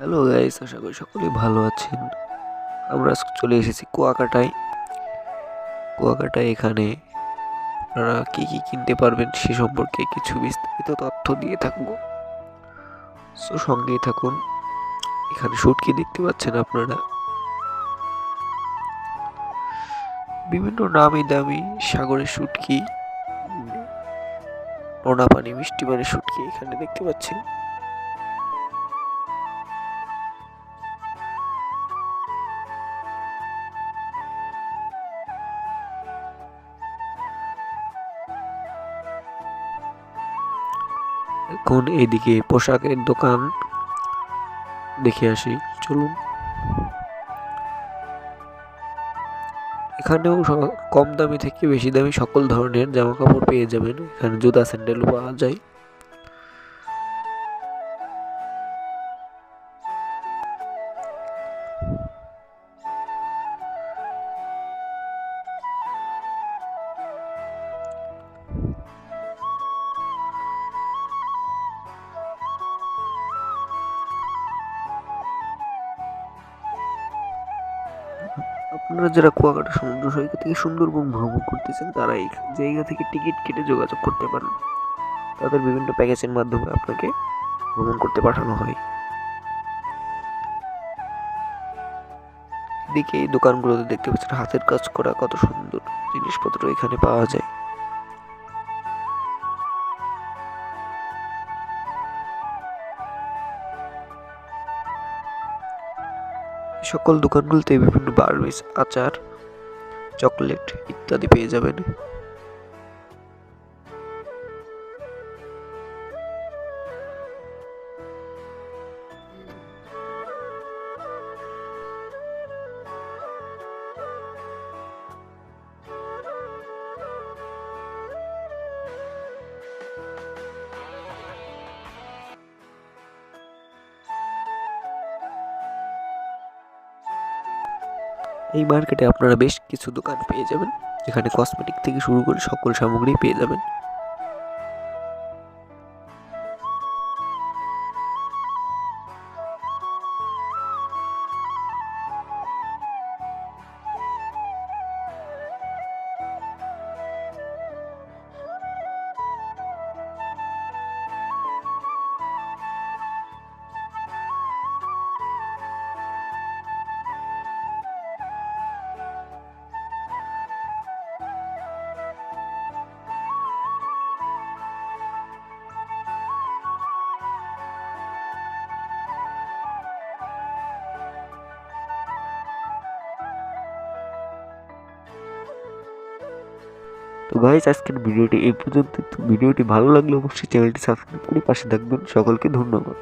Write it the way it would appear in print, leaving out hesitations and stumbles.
Hello guys, আশা করি সকলেই ভালো আছেন। আমরা চলে এসেছি কুয়াকাটায়। এখানে আপনারা কি কি কিনতে পারবেন সে সম্পর্কে কিছু বিস্তারিত তথ্য দিয়ে থাকবো। সো সঙ্গেই থাকুন। এখানে শুটকি দেখতে পাচ্ছেন আপনারা, বিভিন্ন নামি দামি সাগরের শুটকি, নোনা পানি মিষ্টি পানি শুটকি এখানে দেখতে পাচ্ছেন। এখন এইদিকে পোশাকের দোকান দেখে আসি, চলুন। এখানেও কম দামি থেকে বেশি দামি সকল ধরনের জামা কাপড় পেয়ে যাবেন। এখানে জুতা স্যান্ডেলও পাওয়া যায়। আপনারা যারা কুয়াকাটা সমুদ্র সৈকত থেকে সুন্দরবন ভ্রমণ করতেছেন তারা এই জায়গা থেকে টিকিট কেটে যোগাযোগ করতে পারেন। তাদের বিভিন্ন প্যাকেজের মাধ্যমে আপনাকে ভ্রমণ করতে পাঠানো হয়। এদিকে এই দোকানগুলোতে দেখতে পাচ্ছেন হাতের কাজ করা কত সুন্দর জিনিসপত্র এখানে পাওয়া যায়। সকল দোকানগুলোতে বিভিন্ন বার্মিজ আচার, চকলেট ইত্যাদি পেয়ে যাবেন। এই মার্কেটে আপনারা বেশ কিছু দোকান পেয়ে যাবেন, যেখানে কসমেটিক থেকে শুরু করে সকল সামগ্রী পেয়ে যাবেন। তো গাইস, আজকের ভিডিওটি এই পর্যন্ত। ভিডিওটি ভালো লাগলে অবশ্যই চ্যানেলটি সাবস্ক্রাইব করে পাশে থাকবেন। সকলকে ধন্যবাদ।